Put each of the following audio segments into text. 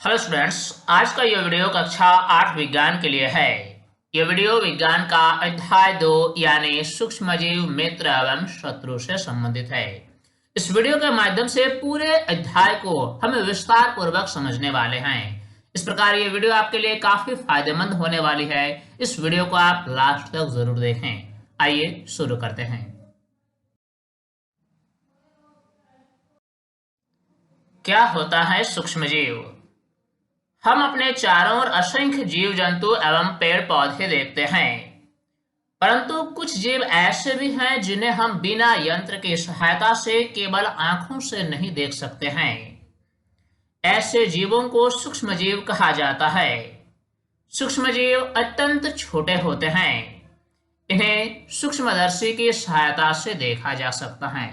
Hello students, आज का यह वीडियो कक्षा 8 विज्ञान के लिए है। यह वीडियो विज्ञान का अध्याय 2 यानी सूक्ष्मजीव, मित्र एवं शत्रु से संबंधित है। इस वीडियो के माध्यम से पूरे अध्याय को हम विस्तार पूर्वक समझने वाले हैं। इस प्रकार ये वीडियो आपके लिए काफी फायदेमंद होने वाली है। इस वीडियो को आप लास्ट तक जरूर देखें। आइए शुरू करते हैं। क्या होता है सूक्ष्मजीव? हम अपने चारों ओर असंख्य जीव जंतु एवं पेड़ पौधे देखते हैं, परंतु कुछ जीव ऐसे भी हैं जिन्हें हम बिना यंत्र की सहायता से केवल आंखों से नहीं देख सकते हैं। ऐसे जीवों को सूक्ष्मजीव कहा जाता है। सूक्ष्मजीव अत्यंत छोटे होते हैं। इन्हें सूक्ष्मदर्शी की सहायता से देखा जा सकता है।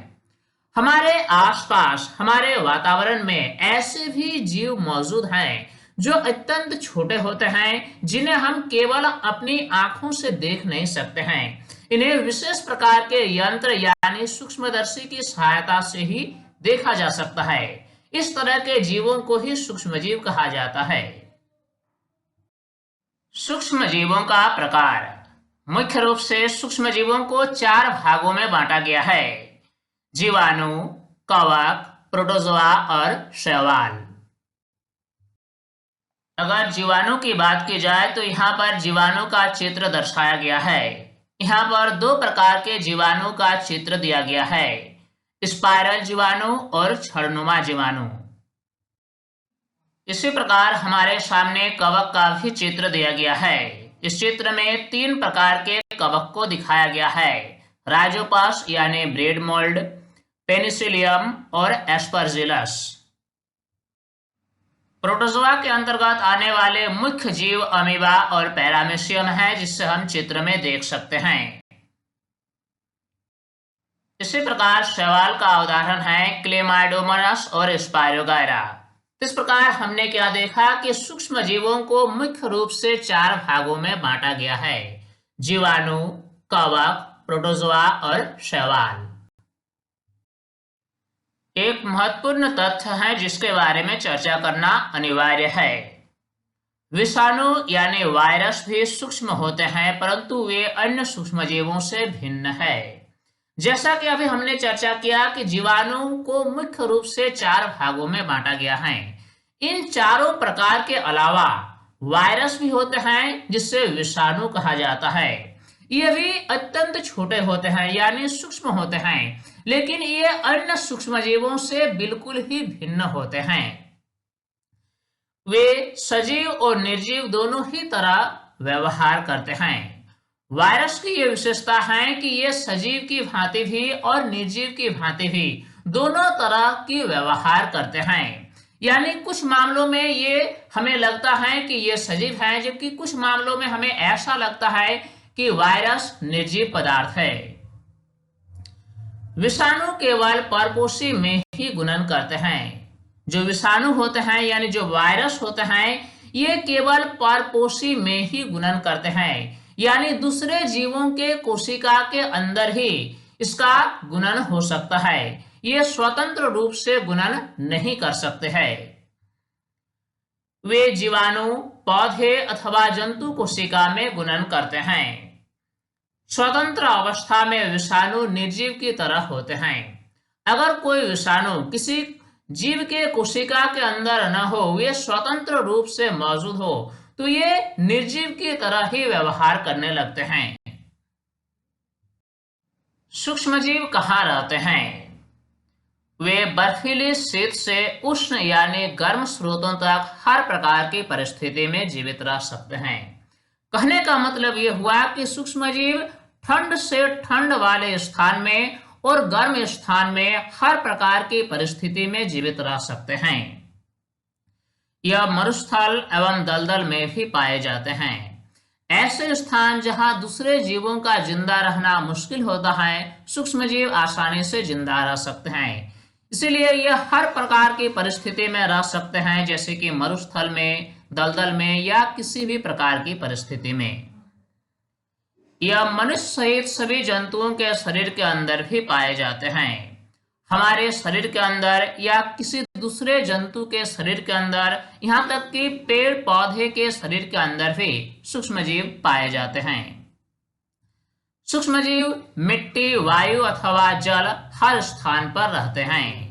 हमारे आसपास, हमारे वातावरण में ऐसे भी जीव मौजूद हैं जो अत्यंत छोटे होते हैं, जिन्हें हम केवल अपनी आंखों से देख नहीं सकते हैं। इन्हें विशेष प्रकार के यंत्र यानी सूक्ष्मदर्शी की सहायता से ही देखा जा सकता है। इस तरह के जीवों को ही सूक्ष्मजीव कहा जाता है। सूक्ष्मजीवों का प्रकार। मुख्य रूप से सूक्ष्मजीवों को 4 भागों में बांटा गया है: जीवाणु, कवक, प्रोटोजोआ और शैवाल। अगर जीवाणु की बात की जाए तो यहाँ पर जीवाणु का चित्र दर्शाया गया है। यहाँ पर 2 प्रकार के जीवाणु का चित्र दिया गया है: स्पाइरल जीवाणु और छड़नुमा जीवाणु। इसी प्रकार हमारे सामने कवक का भी चित्र दिया गया है। इस चित्र में 3 प्रकार के कवक को दिखाया गया है: राइजोपस यानी ब्रेड मोल्ड, पेनिसिलियम और एस्परजिलस। प्रोटोजोआ के अंतर्गत आने वाले मुख्य जीव अमीबा और पैरामीशियम है, जिससे हम चित्र में देख सकते हैं। इसी प्रकार शैवाल का उदाहरण है क्लेमाइडोमोनास और स्पायरोगायरा। इस प्रकार हमने क्या देखा कि सूक्ष्म जीवों को मुख्य रूप से 4 भागों में बांटा गया है: जीवाणु, कवक, प्रोटोजोआ और शैवाल। एक महत्वपूर्ण तथ्य है जिसके बारे में चर्चा करना अनिवार्य है। विषाणु यानी वायरस भी सूक्ष्म होते हैं, परंतु वे अन्य सूक्ष्मजीवों से भिन्न है। जैसा कि अभी हमने चर्चा किया कि जीवाणु को मुख्य रूप से 4 भागों में बांटा गया है। इन चारों प्रकार के अलावा वायरस भी होते हैं, जिससे विषाणु कहा जाता है। ये भी अत्यंत छोटे होते हैं यानी सूक्ष्म होते हैं, लेकिन ये अन्य सूक्ष्मजीवों से बिल्कुल ही भिन्न होते हैं। वे सजीव और निर्जीव दोनों ही तरह व्यवहार करते हैं। वायरस की ये विशेषता है कि ये सजीव की भांति भी और निर्जीव की भांति भी दोनों तरह की व्यवहार करते हैं। यानी कुछ मामलों में ये हमें लगता है कि ये सजीव है, जबकि कुछ मामलों में हमें ऐसा लगता है कि वायरस निर्जीव पदार्थ है। विषाणु केवल परपोषी में ही गुणन करते हैं। जो विषाणु होते हैं यानी जो वायरस होते हैं, ये केवल परपोषी में ही गुणन करते हैं, यानी दूसरे जीवों के कोशिका के अंदर ही इसका गुणन हो सकता है। ये स्वतंत्र रूप से गुणन नहीं कर सकते हैं। वे जीवाणु पौधे अथवा जंतु कोशिका में गुणन करते हैं। स्वतंत्र अवस्था में विषाणु निर्जीव की तरह होते हैं। अगर कोई विषाणु किसी जीव के कोशिका के अंदर न हो, वे स्वतंत्र रूप से मौजूद हो, तो ये निर्जीव की तरह ही व्यवहार करने लगते हैं। सूक्ष्मजीव कहाँ रहते हैं? वे बर्फीली शीत से उष्ण यानी गर्म स्रोतों तक हर प्रकार की परिस्थिति में जीवित रह सकते हैं। कहने का मतलब यह हुआ कि सूक्ष्मजीव ठंड से ठंड वाले स्थान में और गर्म स्थान में हर प्रकार की परिस्थिति में जीवित रह सकते हैं। यह मरुस्थल एवं दलदल में भी पाए जाते हैं। ऐसे स्थान जहां दूसरे जीवों का जिंदा रहना मुश्किल होता है, सूक्ष्मजीव आसानी से जिंदा रह सकते हैं। इसीलिए यह हर प्रकार की परिस्थिति में रह सकते हैं, जैसे कि मरुस्थल में, दलदल में या किसी भी प्रकार की परिस्थिति में। यह मनुष्य सहित सभी जंतुओं के शरीर के अंदर भी पाए जाते हैं। हमारे शरीर के अंदर या किसी दूसरे जंतु के शरीर के अंदर, यहाँ तक कि पेड़ पौधे के शरीर के अंदर भी सूक्ष्मजीव पाए जाते हैं। सूक्ष्मजीव मिट्टी, वायु अथवा जल हर स्थान पर रहते हैं।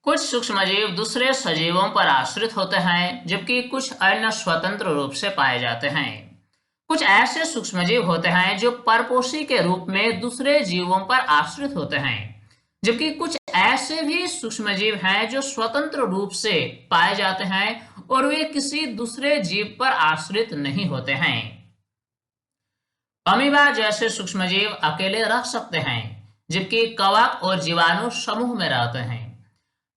कुछ सूक्ष्मजीव दूसरे सजीवों पर आश्रित होते हैं, जबकि कुछ अन्य स्वतंत्र रूप से पाए जाते हैं। कुछ ऐसे सूक्ष्मजीव होते हैं जो परपोषी के रूप में दूसरे जीवों पर आश्रित होते हैं, जबकि कुछ ऐसे भी सूक्ष्मजीव हैं जो स्वतंत्र रूप से पाए जाते हैं और वे किसी दूसरे जीव पर आश्रित नहीं होते हैं। अमीबा जैसे सूक्ष्मजीव अकेले रह सकते हैं, जबकि कवक और जीवाणु समूह में रहते हैं।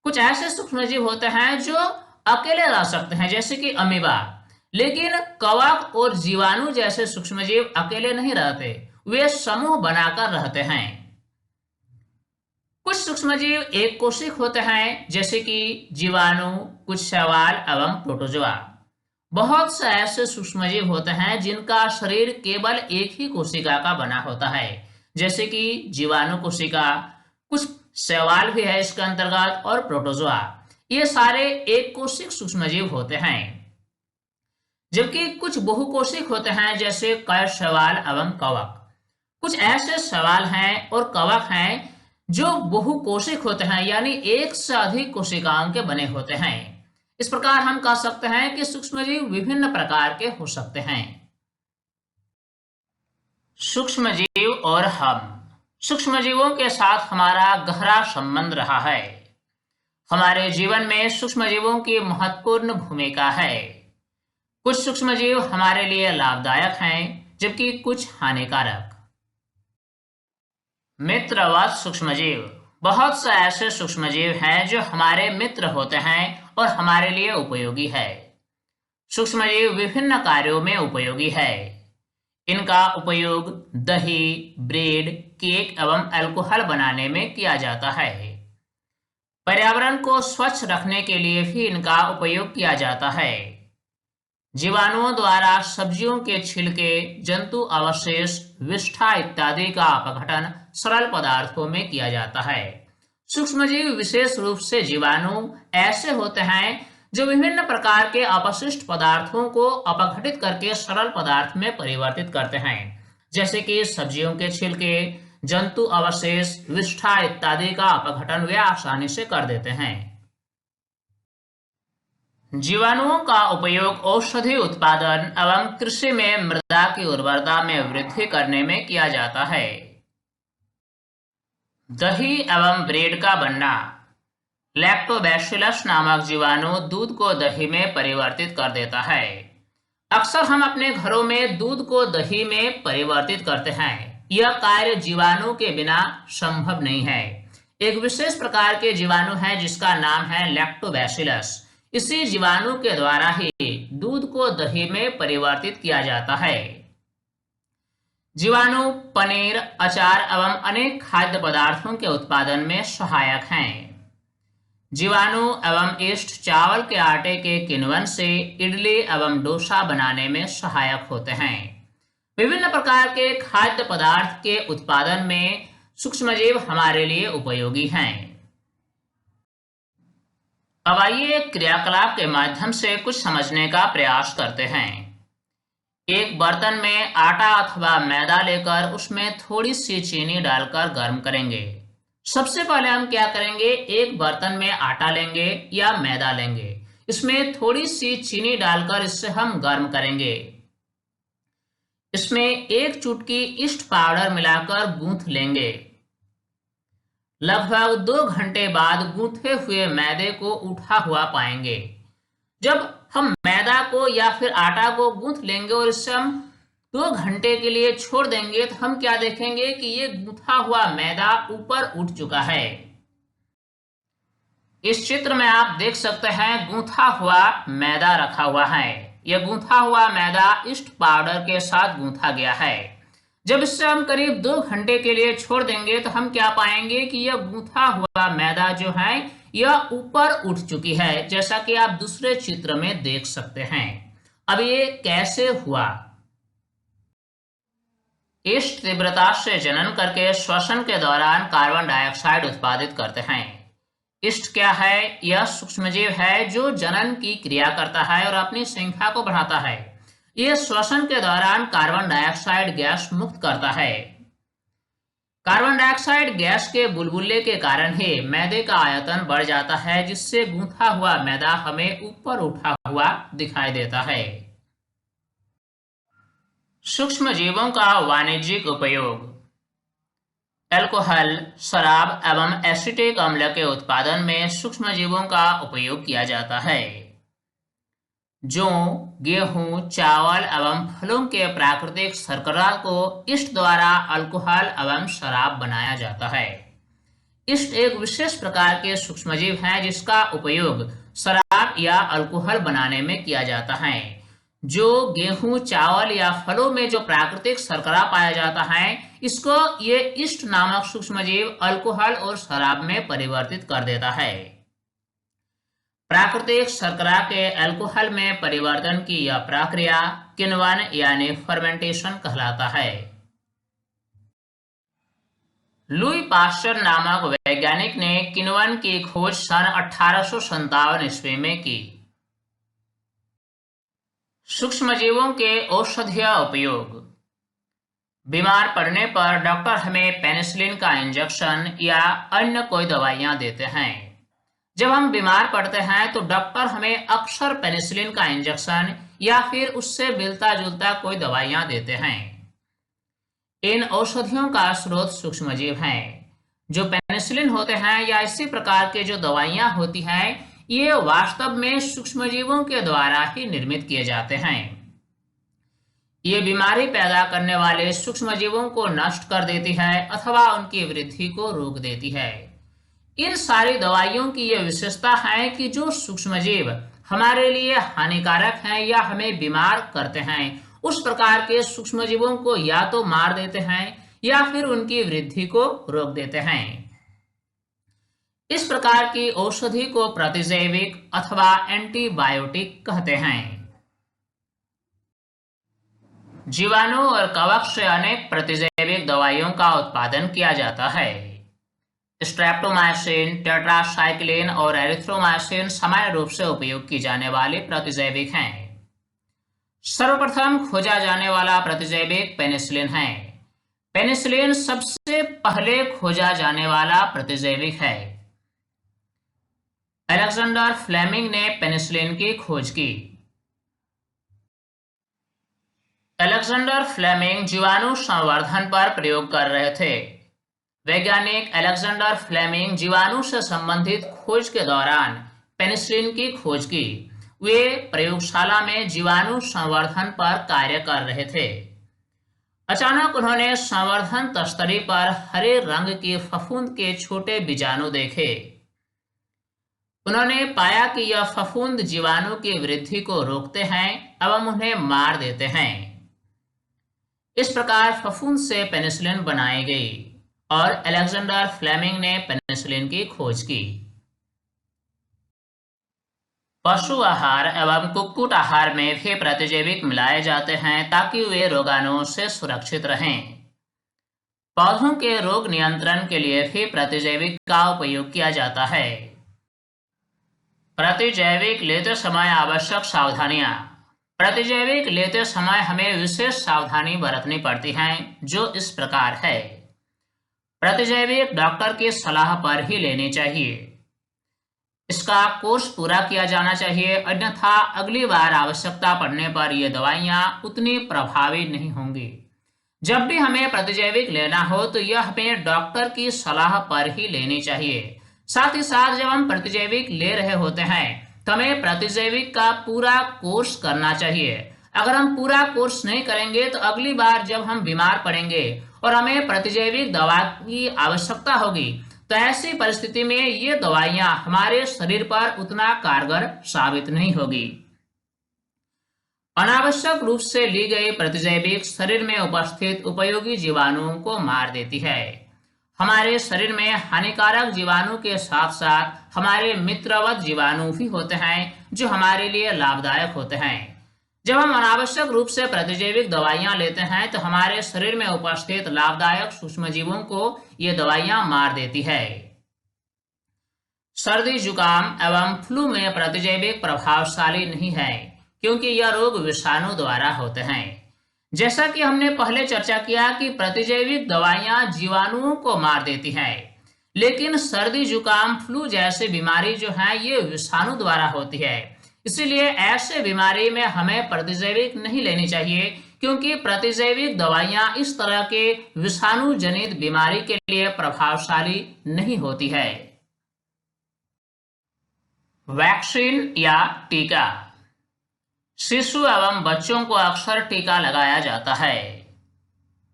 कुछ ऐसे सूक्ष्मजीव होते हैं जो अकेले रह सकते हैं, जैसे कि अमीबा, लेकिन कवक और जीवाणु जैसे सूक्ष्मजीव अकेले नहीं रहते, वे समूह बनाकर रहते हैं। कुछ सूक्ष्मजीव एक कोशिक होते हैं, जैसे कि जीवाणु, कुछ शैवाल एवं प्रोटोजोआ। बहुत से ऐसे सूक्ष्मजीव होते हैं जिनका शरीर केवल एक ही कोशिका का बना होता है, जैसे कि जीवाणु कोशिका, कुछ शैवाल भी है इसके अंतर्गत, और प्रोटोजोआ। ये सारे एक कोशिक सूक्ष्मजीव होते हैं, जबकि कुछ बहुकोशिक होते हैं, जैसे कई शैवाल एवं कवक। कुछ ऐसे शैवाल हैं और कवक हैं जो बहुकोशिक होते हैं, यानी एक से अधिक कोशिकाओं के बने होते हैं। इस प्रकार हम कह सकते हैं कि सूक्ष्मजीव विभिन्न प्रकार के हो सकते हैं। सूक्ष्मजीव और हम। सूक्ष्मजीवों के साथ हमारा गहरा संबंध रहा है। हमारे जीवन में सूक्ष्मजीवों की महत्वपूर्ण भूमिका है। कुछ सूक्ष्मजीव हमारे लिए लाभदायक हैं, जबकि कुछ हानिकारक। मित्रवत सूक्ष्मजीव। बहुत से ऐसे सूक्ष्मजीव हैं जो हमारे मित्र होते हैं और हमारे लिए उपयोगी है। सूक्ष्मजीव विभिन्न कार्यों में उपयोगी है। इनका उपयोग दही, ब्रेड, केक एवं अल्कोहल बनाने में किया जाता है। पर्यावरण को स्वच्छ रखने के लिए भी इनका उपयोग किया जाता है। जीवाणुओं द्वारा सब्जियों के छिलके, जंतु अवशेष, विष्ठा इत्यादि का अपघटन सरल पदार्थों में किया जाता है। सूक्ष्मजीव, विशेष रूप से जीवाणु, ऐसे होते हैं जो विभिन्न प्रकार के अपशिष्ट पदार्थों को अपघटित करके सरल पदार्थ में परिवर्तित करते हैं, जैसे कि सब्जियों के छिलके, जंतु अवशेष, विष्ठा इत्यादि का अपघटन वे आसानी से कर देते हैं। जीवाणुओं का उपयोग औषधि उत्पादन एवं कृषि में मृदा की उर्वरता में वृद्धि करने में किया जाता है। दही एवं ब्रेड का बनना। लैक्टोबैसिलस नामक जीवाणु दूध को दही में परिवर्तित कर देता है। अक्सर हम अपने घरों में दूध को दही में परिवर्तित करते हैं। यह कार्य जीवाणु के बिना संभव नहीं है। एक विशेष प्रकार के जीवाणु है जिसका नाम है लैक्टोबैसिलस। इसी जीवाणु के द्वारा ही दूध को दही में परिवर्तित किया जाता है। जीवाणु पनीर, अचार एवं अनेक खाद्य पदार्थों के उत्पादन में सहायक हैं। जीवाणु एवं ईस्ट चावल के आटे के किण्वन से इडली एवं डोसा बनाने में सहायक होते हैं। विभिन्न प्रकार के खाद्य पदार्थ के उत्पादन में सूक्ष्मजीव हमारे लिए उपयोगी हैं। अब आइए क्रियाकलाप के माध्यम से कुछ समझने का प्रयास करते हैं। एक बर्तन में आटा अथवा मैदा लेकर उसमें थोड़ी सी चीनी डालकर गर्म करेंगे। सबसे पहले हम क्या करेंगे, एक बर्तन में आटा लेंगे या मैदा लेंगे, इसमें थोड़ी सी चीनी डालकर इससे हम गर्म करेंगे। इसमें एक चुटकी ईस्ट पाउडर मिलाकर गूंथ लेंगे। लगभग 2 घंटे बाद गूंथे हुए मैदे को उठा हुआ पाएंगे। जब हम मैदा को या फिर आटा को गूंथ लेंगे और इससे हम 2 घंटे के लिए छोड़ देंगे, तो हम क्या देखेंगे कि ये गूंथा हुआ मैदा ऊपर उठ चुका है। इस चित्र में आप देख सकते हैं गूंथा हुआ मैदा रखा हुआ है। यह गूंथा हुआ मैदा ईस्ट पाउडर के साथ गूंथा गया है। जब इससे हम करीब 2 घंटे के लिए छोड़ देंगे तो हम क्या पाएंगे कि यह गूंथा हुआ मैदा जो है यह ऊपर उठ चुकी है, जैसा कि आप दूसरे चित्र में देख सकते हैं। अब ये कैसे हुआ? इष्ट तीव्रता से जनन करके श्वसन के दौरान कार्बन डाइऑक्साइड उत्पादित करते हैं। इष्ट क्या है? यह सूक्ष्मजीव है जो जनन की क्रिया करता है और अपनी संख्या को बढ़ाता है। यह श्वसन के दौरान कार्बन डाइऑक्साइड गैस मुक्त करता है। कार्बन डाइऑक्साइड गैस के बुलबुले के कारण ही मैदे का आयतन बढ़ जाता है, जिससे गूंथा हुआ मैदा हमें ऊपर उठा हुआ दिखाई देता है। सूक्ष्म जीवों का वाणिज्यिक उपयोग। अल्कोहल, शराब एवं एसिटिक अम्ल के उत्पादन में सूक्ष्म जीवों का उपयोग किया जाता है। जौ, गेहूं, चावल एवं फलों के प्राकृतिक शर्करा को इष्ट द्वारा अल्कोहल एवं शराब बनाया जाता है। इष्ट एक विशेष प्रकार के सूक्ष्मजीव हैं जिसका उपयोग शराब या अल्कोहल बनाने में किया जाता है। जो गेहूं, चावल या फलों में जो प्राकृतिक शर्करा पाया जाता है, इसको ये इष्ट नामक सूक्ष्मजीव अल्कोहल और शराब में परिवर्तित कर देता है। प्राकृतिक शर्करा के अल्कोहल में परिवर्तन की यह प्रक्रिया किण्वन यानी फर्मेंटेशन कहलाता है। लुई पास्चर नामक वैज्ञानिक ने किण्वन की खोज सन 1857 ईस्वी में की। सूक्ष्मजीवों के औषधीय उपयोग। बीमार पड़ने पर डॉक्टर हमें पेनिसिलिन का इंजेक्शन या अन्य कोई दवाइयां देते हैं। जब हम बीमार पड़ते हैं तो डॉक्टर हमें अक्सर पेनिसिलिन का इंजेक्शन या फिर उससे मिलता जुलता कोई दवाइयां देते हैं। इन औषधियों का स्रोत सूक्ष्मजीव हैं। जो पेनिसिलिन होते हैं या इसी प्रकार के जो दवाइयां होती हैं, ये वास्तव में सूक्ष्मजीवों के द्वारा ही निर्मित किए जाते हैं। ये बीमारी पैदा करने वाले सूक्ष्मजीवों को नष्ट कर देती है अथवा उनकी वृद्धि को रोक देती है। इन सारी दवाइयों की यह विशेषता है कि जो सूक्ष्मजीव हमारे लिए हानिकारक हैं या हमें बीमार करते हैं, उस प्रकार के सूक्ष्मजीवों को या तो मार देते हैं या फिर उनकी वृद्धि को रोक देते हैं। इस प्रकार की औषधि को प्रतिजैविक अथवा एंटीबायोटिक कहते हैं। जीवाणु और कवक से अनेक प्रतिजैविक दवाइयों का उत्पादन किया जाता है। स्ट्रेप्टोमाइसिन, टेट्रासाइक्लिन और एरिथ्रोमाइसिन सामान्य रूप से उपयोग की जाने वाली प्रतिजैविक हैं। सर्वप्रथम खोजा जाने वाला प्रतिजैविक पेनिसिलिन है। पेनिसिलिन सबसे पहले खोजा जाने वाला प्रतिजैविक है। अलेक्जेंडर फ्लेमिंग ने पेनिसिलिन की खोज की। अलेक्जेंडर फ्लेमिंग जीवाणु संवर्धन पर प्रयोग कर रहे थे। वैज्ञानिक अलेक्जेंडर फ्लेमिंग जीवाणु से संबंधित खोज के दौरान पेनिसिलिन की खोज की। वे प्रयोगशाला में जीवाणु संवर्धन पर कार्य कर रहे थे। अचानक उन्होंने संवर्धन तस्तरी पर हरे रंग के फफूंद के छोटे बीजाणु देखे। उन्होंने पाया कि यह फफूंद जीवाणु की वृद्धि को रोकते हैं एवं उन्हें मार देते हैं। इस प्रकार फफूंद से पेनिसिलिन बनाई गई और अलेक्जेंडर फ्लेमिंग ने पेनिसिलिन की खोज की। पशु आहार एवं कुक्कुट आहार में भी प्रतिजैविक मिलाए जाते हैं ताकि वे रोगाणुओं से सुरक्षित रहें। पौधों के रोग नियंत्रण के लिए भी प्रतिजैविक का उपयोग किया जाता है। प्रतिजैविक लेते समय आवश्यक सावधानियां। प्रतिजैविक लेते समय हमें विशेष सावधानी बरतनी पड़ती है, जो इस प्रकार है। प्रतिजैविक डॉक्टर की सलाह पर ही लेनी चाहिए। इसका कोर्स पूरा किया जाना चाहिए, अन्यथा अगली बार आवश्यकता पड़ने पर ये दवाइयाँ उतनी प्रभावी नहीं होंगी। जब भी हमें प्रतिजैविक लेना हो तो यह हमें डॉक्टर की सलाह पर ही लेनी चाहिए। साथ ही साथ जब हम प्रतिजैविक ले रहे होते हैं तो हमें प्रतिजैविक का पूरा कोर्स करना चाहिए। अगर हम पूरा कोर्स नहीं करेंगे तो अगली बार जब हम बीमार पड़ेंगे और हमें प्रतिजैविक दवा की आवश्यकता होगी तो ऐसी परिस्थिति में ये दवाइयां हमारे शरीर पर उतना कारगर साबित नहीं होगी। अनावश्यक रूप से ली गई प्रतिजैविक शरीर में उपस्थित उपयोगी जीवाणुओं को मार देती है। हमारे शरीर में हानिकारक जीवाणु के साथ साथ हमारे मित्रवत जीवाणु भी होते हैं जो हमारे लिए लाभदायक होते हैं। जब हम अनावश्यक रूप से प्रतिजैविक दवाइयां लेते हैं तो हमारे शरीर में उपस्थित लाभदायक सूक्ष्मजीवों को ये दवाइयां मार देती है। सर्दी, जुकाम एवं फ्लू में प्रतिजैविक प्रभावशाली नहीं है क्योंकि यह रोग विषाणु द्वारा होते हैं। जैसा कि हमने पहले चर्चा किया कि प्रतिजैविक दवाइयां जीवाणुओं को मार देती हैं, लेकिन सर्दी, जुकाम, फ्लू जैसी बीमारी जो है ये विषाणु द्वारा होती है। इसीलिए ऐसे बीमारी में हमें प्रतिजैविक नहीं लेनी चाहिए क्योंकि प्रतिजैविक दवाइयां इस तरह के विषाणु जनित बीमारी के लिए प्रभावशाली नहीं होती है। वैक्सीन या टीका। शिशु एवं बच्चों को अक्सर टीका लगाया जाता है।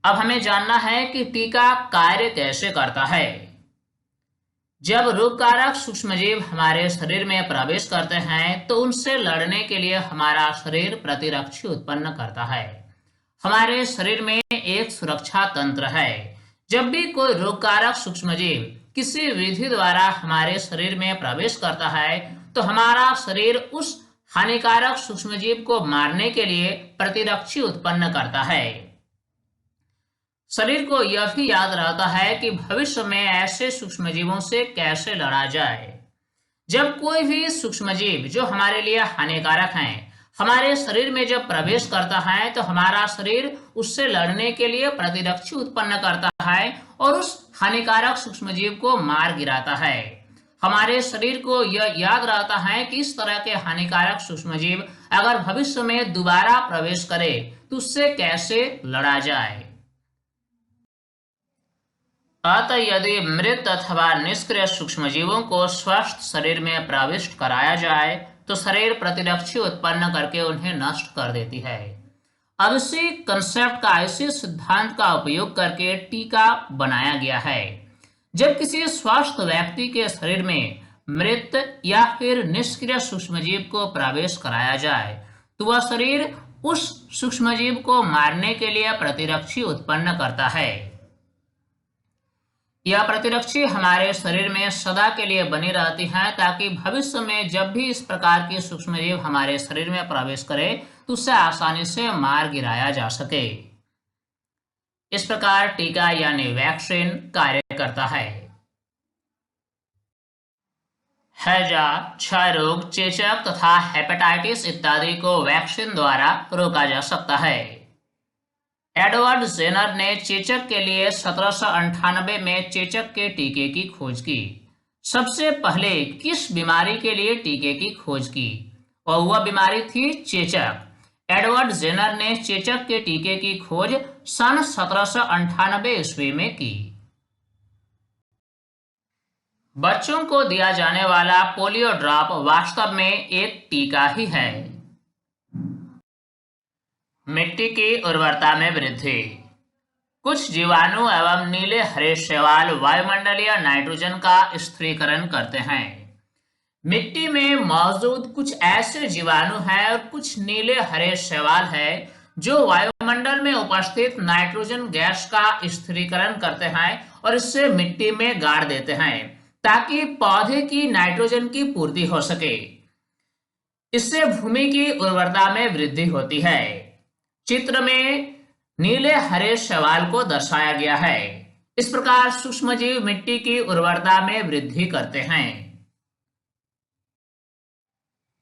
अब हमें जानना है कि टीका कार्य कैसे करता है। जब रोगकारक सूक्ष्मजीव हमारे शरीर में प्रवेश करते हैं तो उनसे लड़ने के लिए हमारा शरीर प्रतिरक्षी उत्पन्न करता है। हमारे शरीर में एक सुरक्षा तंत्र है। जब भी कोई रोगकारक सूक्ष्मजीव किसी विधि द्वारा हमारे शरीर में प्रवेश करता है तो हमारा शरीर उस हानिकारक सूक्ष्मजीव को मारने के लिए प्रतिरक्षी उत्पन्न करता है। शरीर को यह भी याद रहता है कि भविष्य में ऐसे सूक्ष्मजीवों से कैसे लड़ा जाए। जब कोई भी सूक्ष्मजीव जो हमारे लिए हानिकारक हैं हमारे शरीर में जब प्रवेश करता है तो हमारा शरीर उससे लड़ने के लिए प्रतिरक्षी उत्पन्न करता है और उस हानिकारक सूक्ष्मजीव को मार गिराता है। हमारे शरीर को यह याद रहता है कि इस तरह के हानिकारक सूक्ष्मजीव अगर भविष्य में दोबारा प्रवेश करे तो उससे कैसे लड़ा जाए। अतः यदि मृत अथवा निष्क्रिय सूक्ष्मजीवों को स्वस्थ शरीर में प्रविष्ट कराया जाए तो शरीर प्रतिरक्षी उत्पन्न करके उन्हें नष्ट कर देती है। अब इसी कंसेप्ट का, इसी सिद्धांत का उपयोग करके टीका बनाया गया है। जब किसी स्वस्थ व्यक्ति के शरीर में मृत या फिर निष्क्रिय सूक्ष्मजीव को प्रवेश कराया जाए तो वह शरीर उस सूक्ष्मजीव को मारने के लिए प्रतिरक्षी उत्पन्न करता है। यह प्रतिरक्षी हमारे शरीर में सदा के लिए बनी रहती है ताकि भविष्य में जब भी इस प्रकार के सूक्ष्मजीव हमारे शरीर में प्रवेश करे तो उसे आसानी से मार गिराया जा सके। इस प्रकार टीका यानी वैक्सीन कार्य करता है। हैजा, क्षय रोग, चेचक तथा हेपेटाइटिस इत्यादि को वैक्सीन द्वारा रोका जा सकता है। एडवर्ड जेनर ने चेचक के लिए 1798 में चेचक के टीके की खोज की। सबसे पहले किस बीमारी के लिए टीके की खोज की और वह बीमारी थी चेचक। एडवर्ड जेनर ने चेचक के टीके की खोज सन 1798 ईस्वी में की। बच्चों को दिया जाने वाला पोलियो ड्रॉप वास्तव में एक टीका ही है। मिट्टी की उर्वरता में वृद्धि। कुछ जीवाणु एवं नीले हरे शैवाल वायुमंडलीय नाइट्रोजन का स्थिरीकरण करते हैं। मिट्टी में मौजूद कुछ ऐसे जीवाणु हैं और कुछ नीले हरे शैवाल हैं जो वायुमंडल में उपस्थित नाइट्रोजन गैस का स्थिरीकरण करते हैं और इससे मिट्टी में गाड़ देते हैं ताकि पौधे की नाइट्रोजन की पूर्ति हो सके। इससे भूमि की उर्वरता में वृद्धि होती है। चित्र में नीले हरे शैवाल को दर्शाया गया है। इस प्रकार सूक्ष्मजीव मिट्टी की उर्वरता में वृद्धि करते हैं।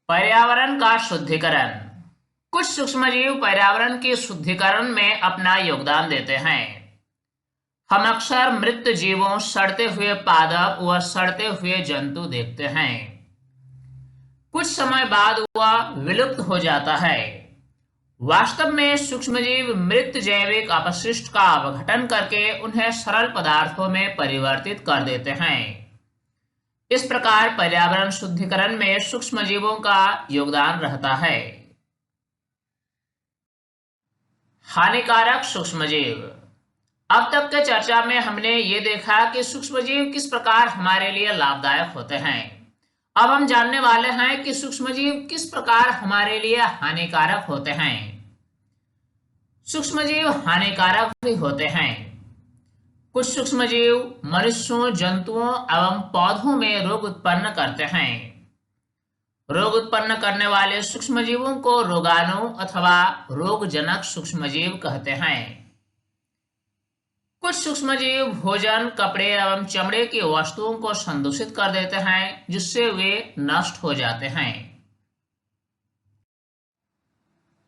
पर्यावरण का शुद्धिकरण। कुछ सूक्ष्मजीव पर्यावरण के शुद्धिकरण में अपना योगदान देते हैं। हम अक्सर मृत जीवों, सड़ते हुए पादप व सड़ते हुए जंतु देखते हैं। कुछ समय बाद वह विलुप्त हो जाता है। वास्तव में सूक्ष्मजीव मृत जैविक अपशिष्ट का अपघटन करके उन्हें सरल पदार्थों में परिवर्तित कर देते हैं। इस प्रकार पर्यावरण शुद्धिकरण में सूक्ष्मजीवों का योगदान रहता है। हानिकारक सूक्ष्मजीव। अब तक के चर्चा में हमने ये देखा कि सूक्ष्मजीव किस प्रकार हमारे लिए लाभदायक होते हैं। अब हम जानने वाले हैं कि सूक्ष्मजीव किस प्रकार हमारे लिए हानिकारक होते हैं। सूक्ष्मजीव हानिकारक भी होते हैं। कुछ सूक्ष्मजीव मनुष्यों, जंतुओं एवं पौधों में रोग उत्पन्न करते हैं। रोग उत्पन्न करने वाले सूक्ष्मजीवों को रोगाणु अथवा रोगजनक सूक्ष्मजीव कहते हैं। कुछ सूक्ष्मजीव भोजन, कपड़े एवं चमड़े की वस्तुओं को संदूषित कर देते हैं, जिससे वे नष्ट हो जाते हैं।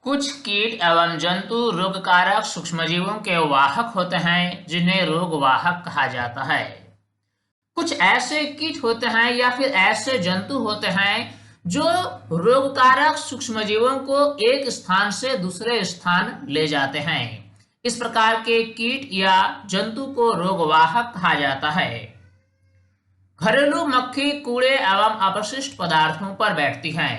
कुछ कीट एवं जंतु रोगकारक सूक्ष्मजीवों के वाहक होते हैं, जिन्हें रोगवाहक कहा जाता है। कुछ ऐसे कीट होते हैं या फिर ऐसे जंतु होते हैं जो रोगकारक सूक्ष्मजीवों को एक स्थान से दूसरे स्थान ले जाते हैं। इस प्रकार के कीट या जंतु को रोगवाहक कहा जाता है। घरेलू मक्खी कूड़े एवं अपशिष्ट पदार्थों पर बैठती है।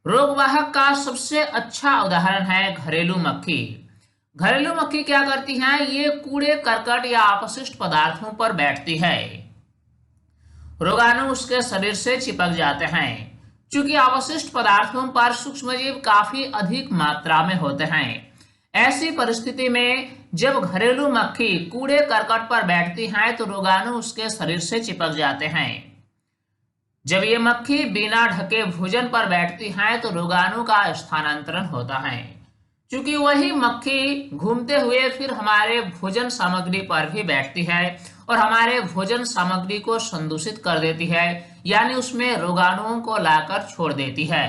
रोगवाहक का सबसे अच्छा उदाहरण है घरेलू मक्खी। घरेलू मक्खी क्या करती है? ये कूड़े, करकट या अपशिष्ट पदार्थों पर बैठती है। रोगाणु उसके शरीर से चिपक जाते हैं। चूंकि अवशिष्ट पदार्थों पर सूक्ष्मजीव काफी अधिक मात्रा में होते हैं, ऐसी परिस्थिति में जब घरेलू मक्खी कूड़े करकट पर बैठती है तो रोगाणु उसके शरीर से चिपक जाते हैं। जब ये मक्खी बिना ढके भोजन पर बैठती है तो रोगाणु का स्थानांतरण होता है। चूंकि वही मक्खी घूमते हुए फिर हमारे भोजन सामग्री पर भी बैठती है और हमारे भोजन सामग्री को संदूषित कर देती है, यानी उसमें रोगाणुओं को लाकर छोड़ देती है।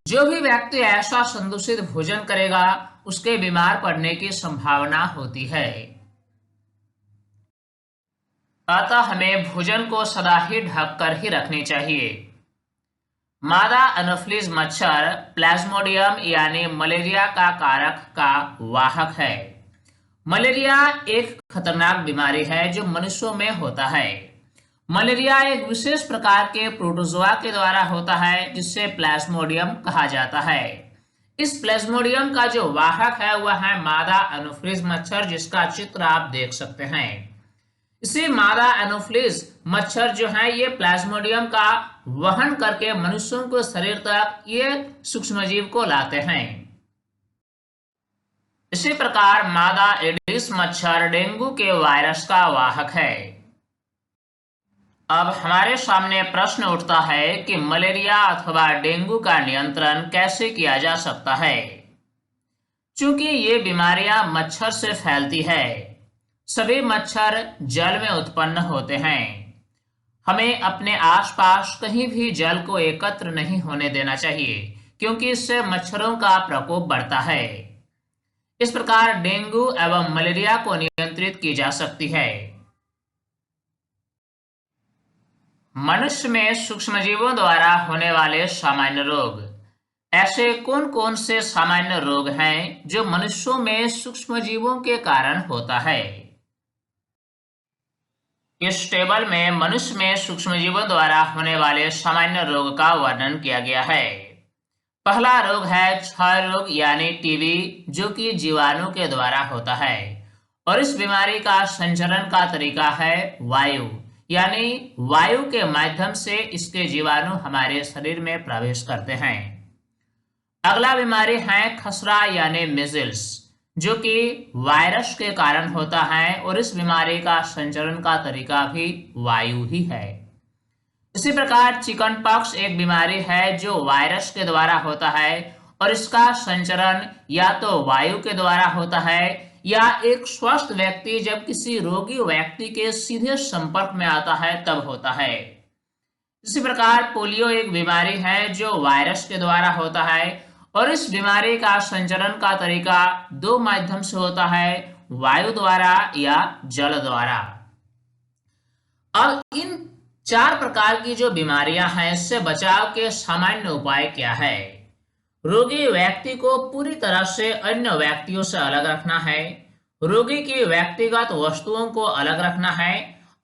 जो भी व्यक्ति ऐसा संदूषित भोजन करेगा, उसके बीमार पड़ने की संभावना होती है। अतः हमें भोजन को सदा ही ढक कर ही रखनी चाहिए। मादा एनोफिलीज मच्छर प्लाज्मोडियम यानी मलेरिया का कारक का वाहक है। मलेरिया एक खतरनाक बीमारी है जो मनुष्यों में होता है। मलेरिया एक विशेष प्रकार के प्रोटोजोआ के द्वारा होता है, जिससे प्लाज्मोडियम कहा जाता है। इस प्लाज्मोडियम का जो वाहक है वह है मादा एनोफिलीज मच्छर, जिसका चित्र आप देख सकते हैं। इसी मादा एनोफिलीज मच्छर जो है ये प्लाज्मोडियम का वहन करके मनुष्यों के शरीर तक ये सूक्ष्मजीव को लाते हैं। इसी प्रकार मादा एडिस मच्छर डेंगू के वायरस का वाहक है। अब हमारे सामने प्रश्न उठता है कि मलेरिया अथवा डेंगू का नियंत्रण कैसे किया जा सकता है। चूंकि ये बीमारियां मच्छर से फैलती है, सभी मच्छर जल में उत्पन्न होते हैं। हमें अपने आसपास कहीं भी जल को एकत्र नहीं होने देना चाहिए, क्योंकि इससे मच्छरों का प्रकोप बढ़ता है। इस प्रकार डेंगू एवं मलेरिया को नियंत्रित की जा सकती है। मनुष्य में सूक्ष्मजीवों द्वारा होने वाले सामान्य रोग। ऐसे कौन कौन से सामान्य रोग हैं जो मनुष्यों में सूक्ष्मजीवों के कारण होता है? इस टेबल में मनुष्य में सूक्ष्मजीवों द्वारा होने वाले सामान्य रोग का वर्णन किया गया है। पहला रोग है क्षय रोग यानी टीबी, जो कि जीवाणु के द्वारा होता है और इस बीमारी का संचरण का तरीका है वायु, यानी वायु के माध्यम से इसके जीवाणु हमारे शरीर में प्रवेश करते हैं। अगला बीमारी है खसरा यानी मिजल्स, जो कि वायरस के कारण होता है और इस बीमारी का संचरण का तरीका भी वायु ही है। इसी प्रकार चिकन पॉक्स एक बीमारी है जो वायरस के द्वारा होता है और इसका संचरण या तो वायु के द्वारा होता है या एक स्वस्थ व्यक्ति जब किसी रोगी व्यक्ति के सीधे संपर्क में आता है तब होता है। इसी प्रकार पोलियो एक बीमारी है जो वायरस के द्वारा होता है और इस बीमारी का संचरण का तरीका दो माध्यम से होता है, वायु द्वारा या जल द्वारा। अब इन 4 प्रकार की जो बीमारियां हैं, इससे बचाव के सामान्य उपाय क्या है? रोगी व्यक्ति को पूरी तरह से अन्य व्यक्तियों से अलग रखना है, रोगी की व्यक्तिगत वस्तुओं को अलग रखना है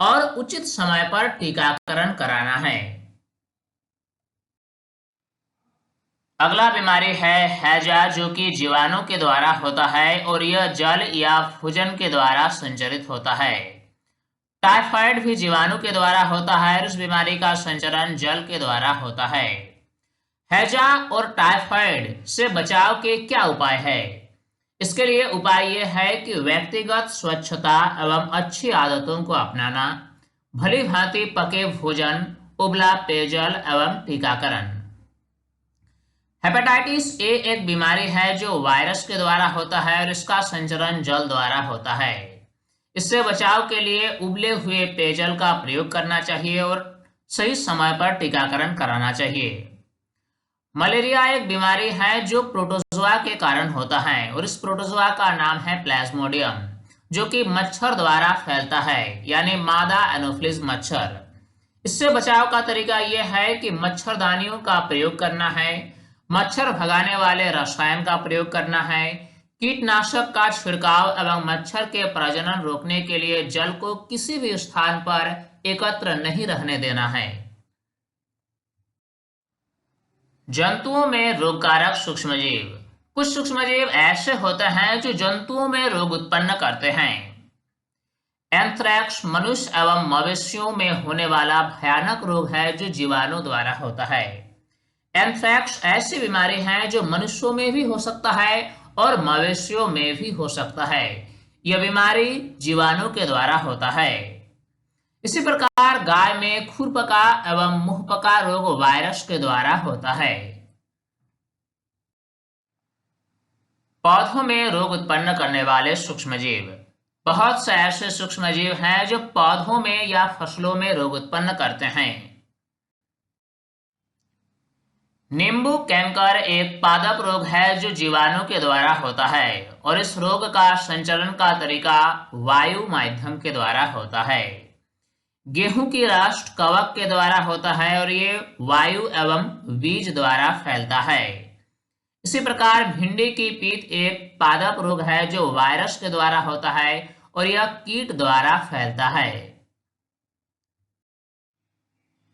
और उचित समय पर टीकाकरण कराना है। अगला बीमारी है हैजा, जो कि जीवाणु के द्वारा होता है और यह जल या भोजन के द्वारा संचरित होता है। टाइफाइड भी जीवाणु के द्वारा होता है और इस बीमारी का संचरण जल के द्वारा होता है। हैजा और टाइफाइड से बचाव के क्या उपाय है? इसके लिए उपाय यह है कि व्यक्तिगत स्वच्छता एवं अच्छी आदतों को अपनाना, भली भांति पके भोजन उबला पेयजल एवं टीकाकरण। हेपेटाइटिस ए एक बीमारी है जो वायरस के द्वारा होता है और इसका संचरण जल द्वारा होता है। इससे बचाव के लिए उबले हुए पेयजल का प्रयोग करना चाहिए और सही समय पर टीकाकरण कराना चाहिए। मलेरिया एक बीमारी है जो प्रोटोजोआ के कारण होता है और इस प्रोटोजोआ का नाम है प्लाज्मोडियम, जो कि मच्छर द्वारा फैलता है, यानी मादा एनोफिलिस मच्छर। इससे बचाव का तरीका यह है कि मच्छरदानियों का प्रयोग करना है, मच्छर भगाने वाले रसायन का प्रयोग करना है, कीटनाशक का छिड़काव एवं मच्छर के प्रजनन रोकने के लिए जल को किसी भी स्थान पर एकत्र नहीं रहने देना है। जंतुओं में रोगकारक सूक्ष्मजीव। कुछ सूक्ष्मजीव ऐसे होते हैं जो जंतुओं में रोग उत्पन्न करते हैं। एंथ्रेक्स मनुष्य एवं मवेशियों में होने वाला भयानक रोग है जो जीवाणु द्वारा होता है। एंथ्रेक्स ऐसी बीमारी है जो मनुष्यों में भी हो सकता है और मवेशियों में भी हो सकता है। यह बीमारी जीवाणु के द्वारा होता है। इसी प्रकार गाय में खुरपका एवं मुंहपका रोग वायरस के द्वारा होता है। पौधों में रोग उत्पन्न करने वाले सूक्ष्मजीव। बहुत से ऐसे सूक्ष्मजीव हैं जो पौधों में या फसलों में रोग उत्पन्न करते हैं। नींबू कैंकर एक पादप रोग है जो जीवाणु के द्वारा होता है और इस रोग का संचरण का तरीका वायु माध्यम के द्वारा होता है। गेहूं की रस्ट कवक के द्वारा होता है और ये वायु एवं बीज द्वारा फैलता है। इसी प्रकार भिंडी की पीत एक पादप रोग है जो वायरस के द्वारा होता है और यह कीट द्वारा फैलता है।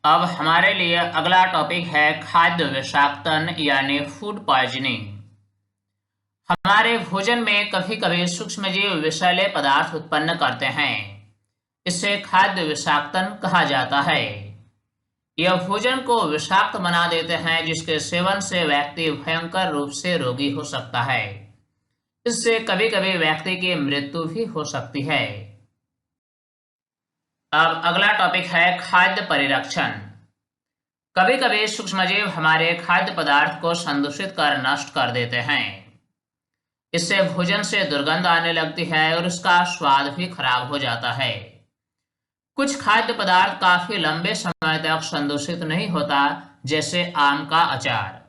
अब हमारे लिए अगला टॉपिक है खाद्य विषाक्तन यानी फूड पॉइजनिंग। हमारे भोजन में कभी कभी सूक्ष्मजीव विषैले पदार्थ उत्पन्न करते हैं। इसे खाद्य विषाक्तन कहा जाता है। यह भोजन को विषाक्त बना देते हैं जिसके सेवन से व्यक्ति भयंकर रूप से रोगी हो सकता है। इससे कभी कभी व्यक्ति की मृत्यु भी हो सकती है। अब अगला टॉपिक है खाद्य परिरक्षण। कभी कभी सूक्ष्मजीव हमारे खाद्य पदार्थ को संदूषित कर नष्ट कर देते हैं। इससे भोजन से दुर्गंध आने लगती है और उसका स्वाद भी खराब हो जाता है। कुछ खाद्य पदार्थ काफी लंबे समय तक संदूषित नहीं होता, जैसे आम का अचार।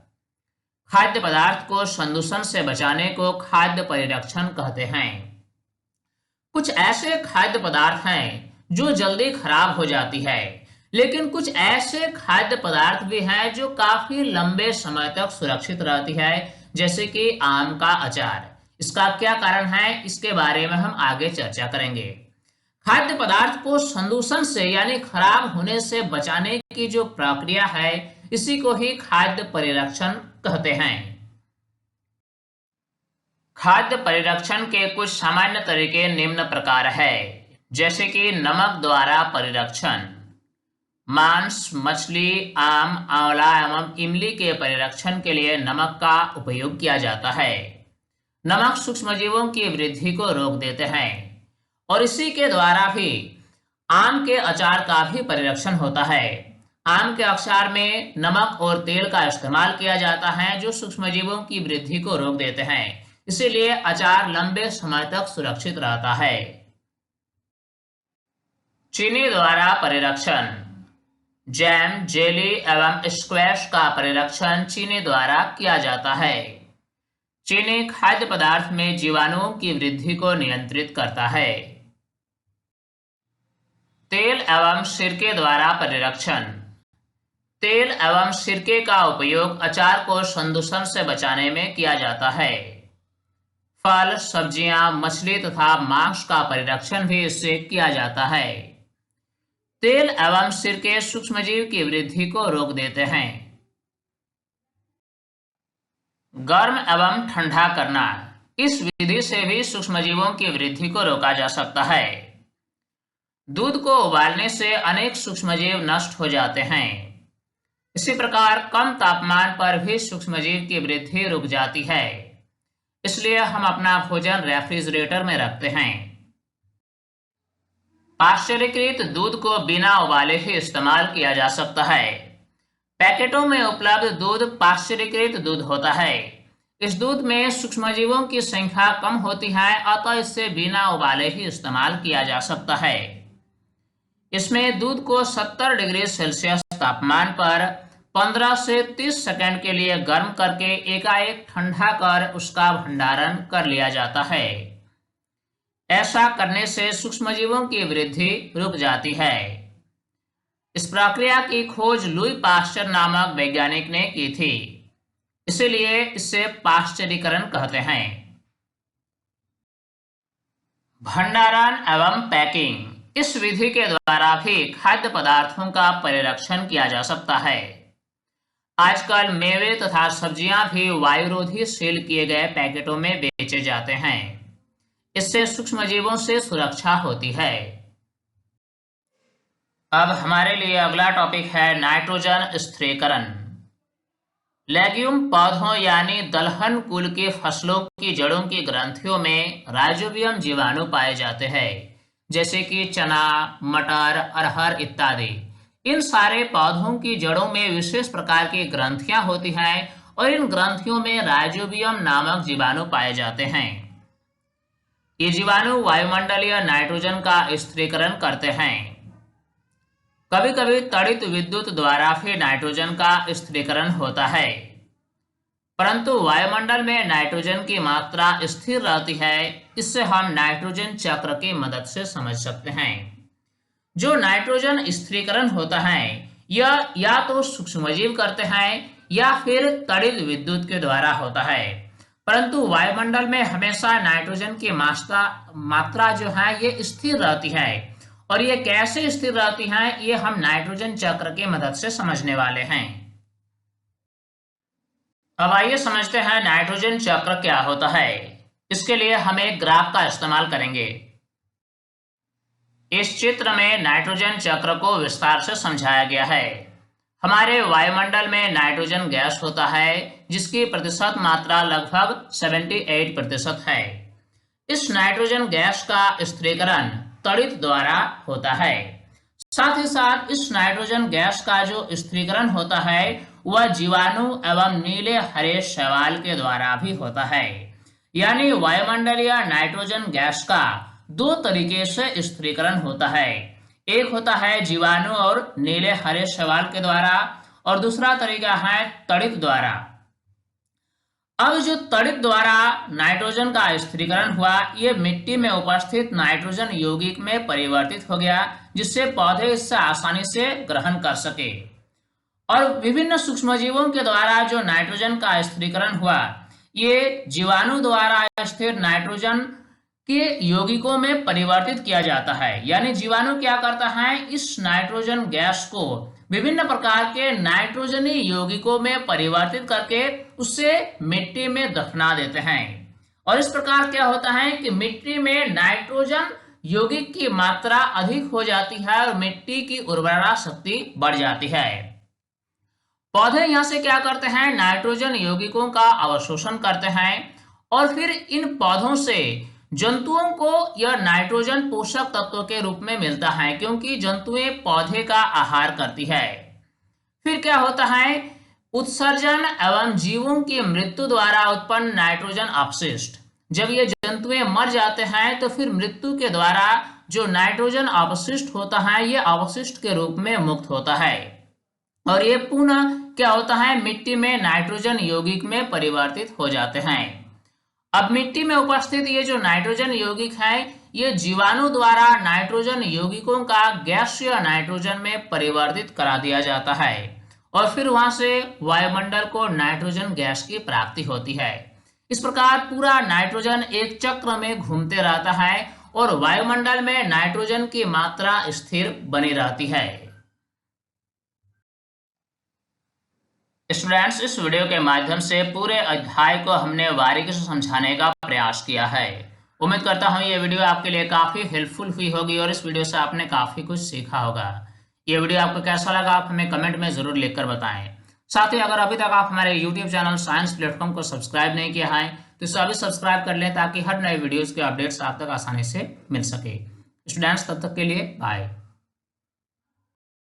खाद्य पदार्थ को संदूषण से बचाने को खाद्य परिरक्षण कहते हैं। कुछ ऐसे खाद्य पदार्थ हैं जो जल्दी खराब हो जाती है, लेकिन कुछ ऐसे खाद्य पदार्थ भी हैं जो काफी लंबे समय तक सुरक्षित रहती है, जैसे कि आम का अचार। इसका क्या कारण है, इसके बारे में हम आगे चर्चा करेंगे। खाद्य पदार्थ को संदूषण से यानी खराब होने से बचाने की जो प्रक्रिया है, इसी को ही खाद्य परिरक्षण कहते हैं। खाद्य परिरक्षण के कुछ सामान्य तरीके निम्न प्रकार है, जैसे कि नमक द्वारा परिरक्षण। मांस, मछली, आम, आंवला एवं इमली के परिरक्षण के लिए नमक का उपयोग किया जाता है। नमक सूक्ष्मजीवों की वृद्धि को रोक देते हैं और इसी के द्वारा भी आम के अचार का भी परिरक्षण होता है। आम के अचार में नमक और तेल का इस्तेमाल किया जाता है जो सूक्ष्मजीवों की वृद्धि को रोक देते हैं, इसीलिए अचार लंबे समय तक सुरक्षित रहता है। चीनी द्वारा परिरक्षण। जैम, जेली एवं स्क्वैश का परिरक्षण चीनी द्वारा किया जाता है। चीनी खाद्य पदार्थ में जीवाणुओं की वृद्धि को नियंत्रित करता है। तेल एवं सिरके द्वारा परिरक्षण। तेल एवं सिरके का उपयोग अचार को संदूषण से बचाने में किया जाता है। फल, सब्जियां, मछली तथा मांस का परिरक्षण भी इससे किया जाता है। तेल एवं सिरके सूक्ष्मजीव की वृद्धि को रोक देते हैं। गर्म एवं ठंडा करना। इस विधि से भी सूक्ष्मजीवों की वृद्धि को रोका जा सकता है। दूध को उबालने से अनेक सूक्ष्मजीव नष्ट हो जाते हैं। इसी प्रकार कम तापमान पर भी सूक्ष्मजीव की वृद्धि रुक जाती है, इसलिए हम अपना भोजन रेफ्रिजरेटर में रखते हैं। पाश्चरीकृत दूध को बिना उबाले ही इस्तेमाल किया जा सकता है। पैकेटों में उपलब्ध दूध पाश्चरीकृत दूध होता है। इस दूध में सूक्ष्मजीवों की संख्या कम होती है, अतः इसे बिना उबाले ही इस्तेमाल किया जा सकता है। इसमें दूध को 70 डिग्री सेल्सियस तापमान पर 15 से 30 सेकंड के लिए गर्म करके एकाएक ठंडा कर उसका भंडारण कर लिया जाता है। ऐसा करने से सूक्ष्मजीवों की वृद्धि रुक जाती है। इस प्रक्रिया की खोज लुई पाश्चर नामक वैज्ञानिक ने की थी, इसलिए इसे पाश्चरीकरण कहते हैं। भंडारण एवं पैकिंग। इस विधि के द्वारा भी खाद्य पदार्थों का परिरक्षण किया जा सकता है। आजकल मेवे तथा सब्जियां भी वायुरोधी सील किए गए पैकेटों में बेचे जाते हैं। इससे सूक्ष्मजीवों से सुरक्षा होती है। अब हमारे लिए अगला टॉपिक है नाइट्रोजन स्थिरीकरण। लेग्यूम पौधों यानी दलहन कुल की फसलों की जड़ों की ग्रंथियों में राइजोबियम जीवाणु पाए जाते हैं, जैसे कि चना, मटर, अरहर इत्यादि। इन सारे पौधों की जड़ों में विशेष प्रकार की ग्रंथियां होती हैं और इन ग्रंथियों में राइजोबियम नामक जीवाणु पाए जाते हैं। ये जीवाणु वायुमंडलीय नाइट्रोजन का स्थिरीकरण करते हैं। कभी कभी तड़ित विद्युत द्वारा भी नाइट्रोजन का स्थिरीकरण होता है, परंतु वायुमंडल में नाइट्रोजन की मात्रा स्थिर रहती है। इससे हम नाइट्रोजन चक्र की मदद से समझ सकते हैं। जो नाइट्रोजन स्थिरीकरण होता है यह या तो सूक्ष्मजीव करते हैं या फिर तड़ित विद्युत के द्वारा होता है, परंतु वायुमंडल में हमेशा नाइट्रोजन की मात्रा जो है ये स्थिर रहती है। और ये कैसे स्थिर रहती हैं ये हम नाइट्रोजन चक्र की मदद से समझने वाले हैं। अब आइए समझते हैं नाइट्रोजन चक्र क्या होता है। इसके लिए हम एक ग्राफ का इस्तेमाल करेंगे। इस चित्र में नाइट्रोजन चक्र को विस्तार से समझाया गया है। हमारे वायुमंडल में नाइट्रोजन गैस होता है जिसकी प्रतिशत मात्रा लगभग 78% है। इस नाइट्रोजन गैस का स्थिरीकरण तड़ित द्वारा होता है। साथ ही साथ इस नाइट्रोजन गैस का जो स्थिरीकरण होता है वह जीवाणु एवं नीले हरे शैवाल के द्वारा भी होता है। यानी वायुमंडलीय नाइट्रोजन गैस का दो तरीके से स्थिरीकरण होता है। एक होता है जीवाणु और नीले हरे शैवाल के द्वारा और दूसरा तरीका है तड़ित द्वारा। अब जो तड़ित द्वारा नाइट्रोजन का स्थिरीकरण हुआ ये मिट्टी में उपस्थित नाइट्रोजन यौगिक में परिवर्तित हो गया, जिससे पौधे इससे आसानी से ग्रहण कर सके। और विभिन्न सूक्ष्मजीवों के द्वारा जो नाइट्रोजन का स्थिरीकरण हुआ ये जीवाणु द्वारा स्थिर नाइट्रोजन के यौगिकों में परिवर्तित किया जाता है। यानी जीवाणु क्या करता है, इस नाइट्रोजन गैस को विभिन्न प्रकार के नाइट्रोजनी यौगिकों में परिवर्तित करके उसे मिट्टी में दफना देते हैं। और इस प्रकार क्या होता है कि मिट्टी में नाइट्रोजन यौगिक की मात्रा अधिक हो जाती है और मिट्टी की उर्वरा शक्ति बढ़ जाती है। पौधे यहाँ से क्या करते हैं, नाइट्रोजन यौगिकों का अवशोषण करते हैं और फिर इन पौधों से जंतुओं को यह नाइट्रोजन पोषक तत्व के रूप में मिलता है, क्योंकि जंतुएं पौधे का आहार करती है। फिर क्या होता है, उत्सर्जन एवं जीवों की मृत्यु द्वारा उत्पन्न नाइट्रोजन अपशिष्ट, जब ये जंतुएं मर जाते हैं तो फिर मृत्यु के द्वारा जो नाइट्रोजन अपशिष्ट होता है ये अवशिष्ट के रूप में मुक्त होता है और ये पुनः क्या होता है, मिट्टी में नाइट्रोजन यौगिक में परिवर्तित हो जाते हैं। अब मिट्टी में उपस्थित ये जो नाइट्रोजन यौगिक है ये जीवाणु द्वारा नाइट्रोजन यौगिकों का गैसीय नाइट्रोजन में परिवर्तित करा दिया जाता है और फिर वहां से वायुमंडल को नाइट्रोजन गैस की प्राप्ति होती है। इस प्रकार पूरा नाइट्रोजन एक चक्र में घूमते रहता है और वायुमंडल में नाइट्रोजन की मात्रा स्थिर बनी रहती है। स्टूडेंट्स, इस वीडियो के माध्यम से पूरे अध्याय को हमने बारीकी से समझाने का प्रयास किया है। उम्मीद करता हूँ ये वीडियो आपके लिए काफ़ी हेल्पफुल हुई होगी और इस वीडियो से आपने काफ़ी कुछ सीखा होगा। ये वीडियो आपको कैसा लगा आप हमें कमेंट में ज़रूर लिखकर बताएं। साथ ही अगर अभी तक आप हमारे YouTube चैनल साइंस प्लेटफॉर्म को सब्सक्राइब नहीं किया है तो इसे अभी सब्सक्राइब कर लें ताकि हर नए वीडियोज़ के अपडेट्स आप तक आसानी से मिल सके। स्टूडेंट्स तब तक के लिए बाय।